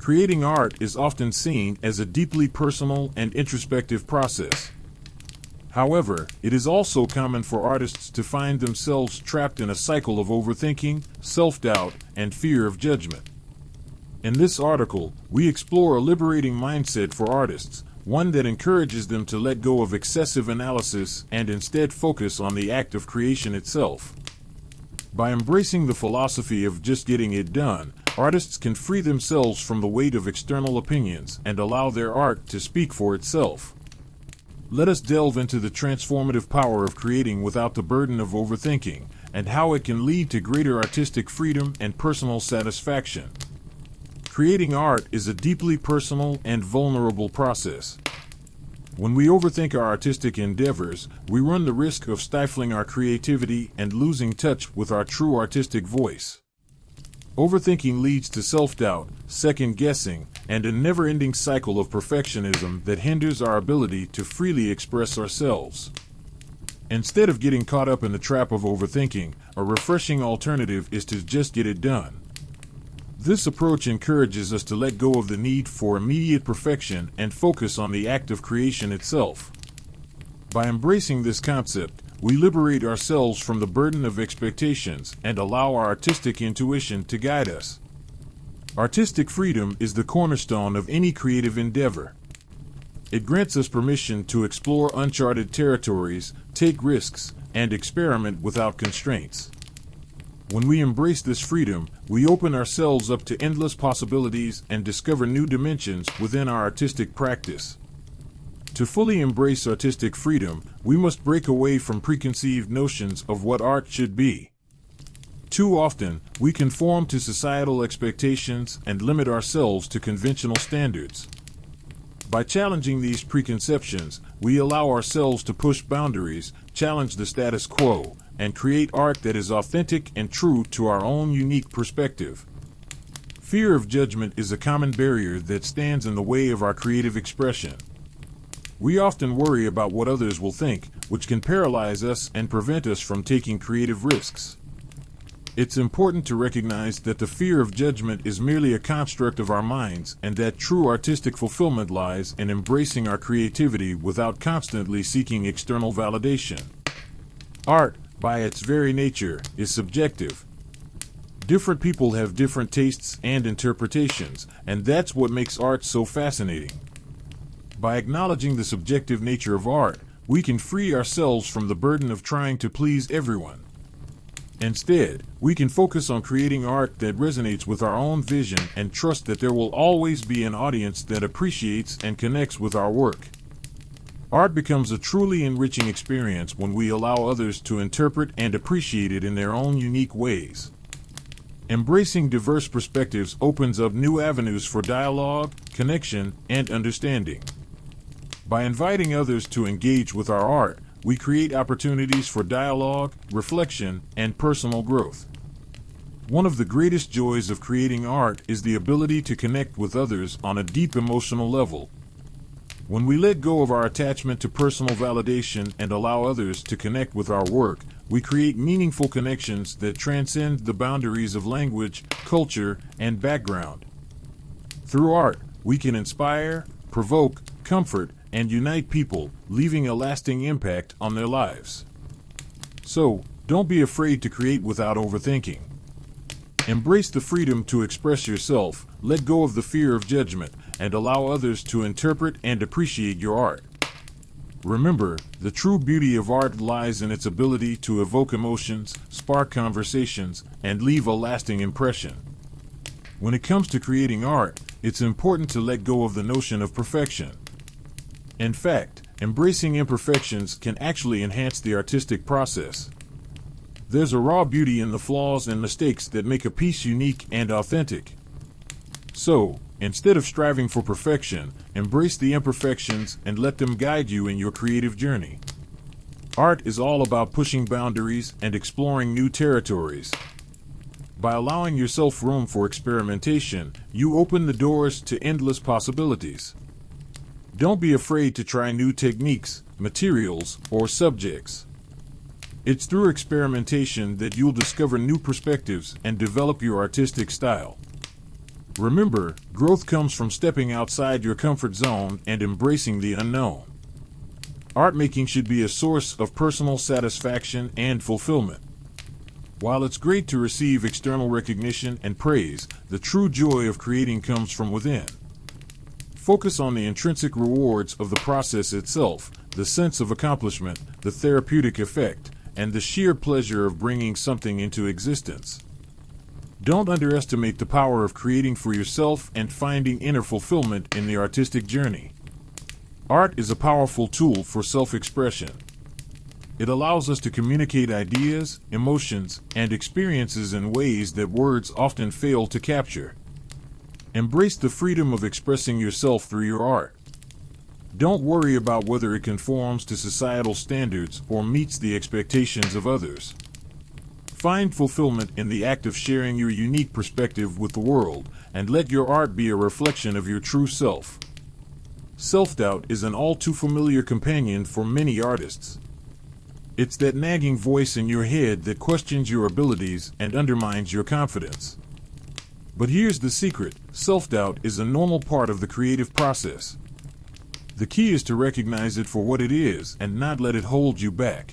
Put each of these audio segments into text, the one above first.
Creating art is often seen as a deeply personal and introspective process. However, it is also common for artists to find themselves trapped in a cycle of overthinking, self-doubt, and fear of judgment. In this article, we explore a liberating mindset for artists, one that encourages them to let go of excessive analysis and instead focus on the act of creation itself. By embracing the philosophy of just getting it done, artists can free themselves from the weight of external opinions and allow their art to speak for itself. Let us delve into the transformative power of creating without the burden of overthinking, and how it can lead to greater artistic freedom and personal satisfaction. Creating art is a deeply personal and vulnerable process. When we overthink our artistic endeavors, we run the risk of stifling our creativity and losing touch with our true artistic voice. Overthinking leads to self-doubt, second-guessing, and a never-ending cycle of perfectionism that hinders our ability to freely express ourselves. Instead of getting caught up in the trap of overthinking, a refreshing alternative is to just get it done. This approach encourages us to let go of the need for immediate perfection and focus on the act of creation itself. By embracing this concept, we liberate ourselves from the burden of expectations and allow our artistic intuition to guide us. Artistic freedom is the cornerstone of any creative endeavor. It grants us permission to explore uncharted territories, take risks, and experiment without constraints. When we embrace this freedom, we open ourselves up to endless possibilities and discover new dimensions within our artistic practice. To fully embrace artistic freedom, we must break away from preconceived notions of what art should be. Too often, we conform to societal expectations and limit ourselves to conventional standards. By challenging these preconceptions, we allow ourselves to push boundaries, challenge the status quo, and create art that is authentic and true to our own unique perspective. Fear of judgment is a common barrier that stands in the way of our creative expression. We often worry about what others will think, which can paralyze us and prevent us from taking creative risks. It's important to recognize that the fear of judgment is merely a construct of our minds, and that true artistic fulfillment lies in embracing our creativity without constantly seeking external validation. Art, by its very nature, is subjective. Different people have different tastes and interpretations, and that's what makes art so fascinating. By acknowledging the subjective nature of art, we can free ourselves from the burden of trying to please everyone. Instead, we can focus on creating art that resonates with our own vision and trust that there will always be an audience that appreciates and connects with our work. Art becomes a truly enriching experience when we allow others to interpret and appreciate it in their own unique ways. Embracing diverse perspectives opens up new avenues for dialogue, connection, and understanding. By inviting others to engage with our art, we create opportunities for dialogue, reflection, and personal growth. One of the greatest joys of creating art is the ability to connect with others on a deep emotional level. When we let go of our attachment to personal validation and allow others to connect with our work, we create meaningful connections that transcend the boundaries of language, culture, and background. Through art, we can inspire, provoke, comfort, and unite people, leaving a lasting impact on their lives. So, don't be afraid to create without overthinking. Embrace the freedom to express yourself, let go of the fear of judgment, and allow others to interpret and appreciate your art. Remember, the true beauty of art lies in its ability to evoke emotions, spark conversations, and leave a lasting impression. When it comes to creating art, it's important to let go of the notion of perfection. In fact, embracing imperfections can actually enhance the artistic process. There's a raw beauty in the flaws and mistakes that make a piece unique and authentic. So, instead of striving for perfection, embrace the imperfections and let them guide you in your creative journey. Art is all about pushing boundaries and exploring new territories. By allowing yourself room for experimentation, you open the doors to endless possibilities. Don't be afraid to try new techniques, materials, or subjects. It's through experimentation that you'll discover new perspectives and develop your artistic style. Remember, growth comes from stepping outside your comfort zone and embracing the unknown. Art making should be a source of personal satisfaction and fulfillment. While it's great to receive external recognition and praise, the true joy of creating comes from within. Focus on the intrinsic rewards of the process itself, the sense of accomplishment, the therapeutic effect, and the sheer pleasure of bringing something into existence. Don't underestimate the power of creating for yourself and finding inner fulfillment in the artistic journey. Art is a powerful tool for self-expression. It allows us to communicate ideas, emotions, and experiences in ways that words often fail to capture. Embrace the freedom of expressing yourself through your art. Don't worry about whether it conforms to societal standards or meets the expectations of others. Find fulfillment in the act of sharing your unique perspective with the world, and let your art be a reflection of your true self. Self-doubt is an all too familiar companion for many artists. It's that nagging voice in your head that questions your abilities and undermines your confidence. But here's the secret: self-doubt is a normal part of the creative process. The key is to recognize it for what it is and not let it hold you back.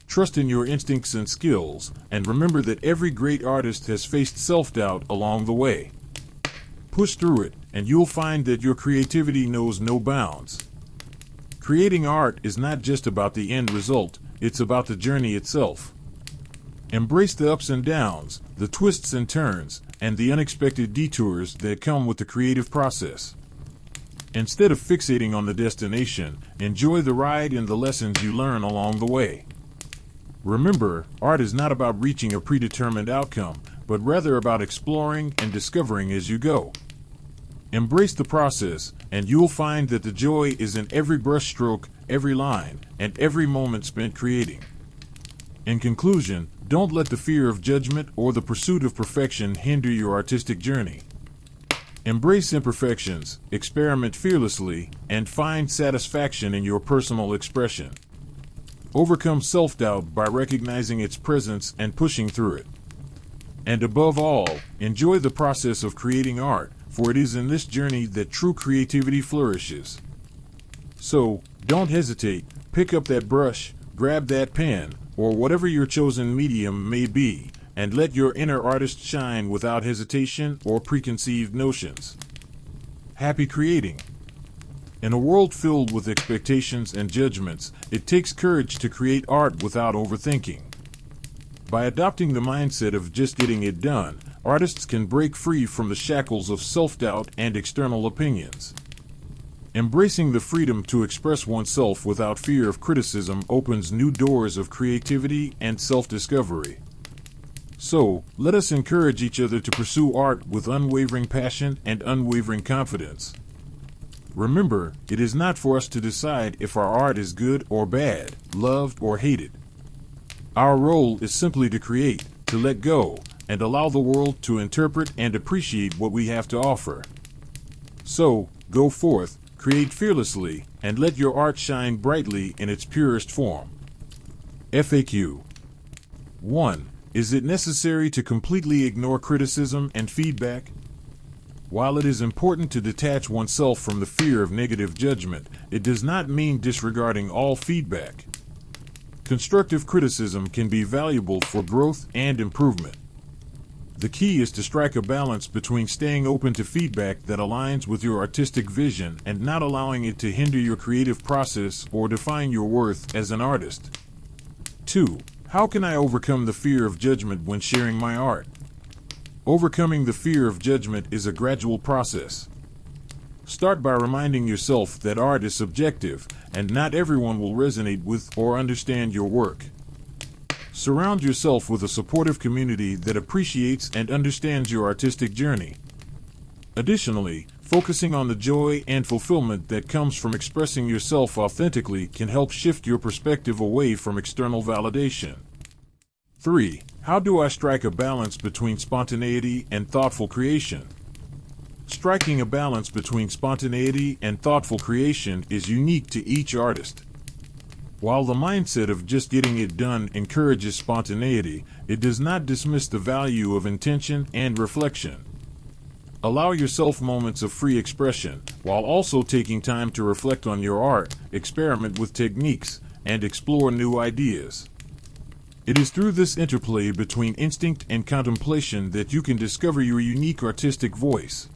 Trust in your instincts and skills, and remember that every great artist has faced self-doubt along the way. Push through it, and you'll find that your creativity knows no bounds. Creating art is not just about the end result, it's about the journey itself. Embrace the ups and downs, the twists and turns, and the unexpected detours that come with the creative process. Instead of fixating on the destination, enjoy the ride and the lessons you learn along the way. Remember, art is not about reaching a predetermined outcome, but rather about exploring and discovering as you go. Embrace the process, and you'll find that the joy is in every brushstroke, every line, and every moment spent creating. In conclusion, don't let the fear of judgment or the pursuit of perfection hinder your artistic journey. Embrace imperfections, experiment fearlessly, and find satisfaction in your personal expression. Overcome self-doubt by recognizing its presence and pushing through it. And above all, enjoy the process of creating art, for it is in this journey that true creativity flourishes. So, don't hesitate, pick up that brush, grab that pen, or whatever your chosen medium may be, and let your inner artist shine without hesitation or preconceived notions. Happy creating! In a world filled with expectations and judgments, it takes courage to create art without overthinking. By adopting the mindset of just getting it done, artists can break free from the shackles of self-doubt and external opinions. Embracing the freedom to express oneself without fear of criticism opens new doors of creativity and self-discovery. So, let us encourage each other to pursue art with unwavering passion and unwavering confidence. Remember, it is not for us to decide if our art is good or bad, loved or hated. Our role is simply to create, to let go, and allow the world to interpret and appreciate what we have to offer. So, go forth, create fearlessly, and let your art shine brightly in its purest form. FAQ 1. Is it necessary to completely ignore criticism and feedback? While it is important to detach oneself from the fear of negative judgment, it does not mean disregarding all feedback. Constructive criticism can be valuable for growth and improvement. The key is to strike a balance between staying open to feedback that aligns with your artistic vision and not allowing it to hinder your creative process or define your worth as an artist. 2. How can I overcome the fear of judgment when sharing my art? Overcoming the fear of judgment is a gradual process. Start by reminding yourself that art is subjective, and not everyone will resonate with or understand your work. Surround yourself with a supportive community that appreciates and understands your artistic journey. Additionally, focusing on the joy and fulfillment that comes from expressing yourself authentically can help shift your perspective away from external validation. 3. How do I strike a balance between spontaneity and thoughtful creation? Striking a balance between spontaneity and thoughtful creation is unique to each artist. While the mindset of just getting it done encourages spontaneity, it does not dismiss the value of intention and reflection. Allow yourself moments of free expression, while also taking time to reflect on your art, experiment with techniques, and explore new ideas. It is through this interplay between instinct and contemplation that you can discover your unique artistic voice.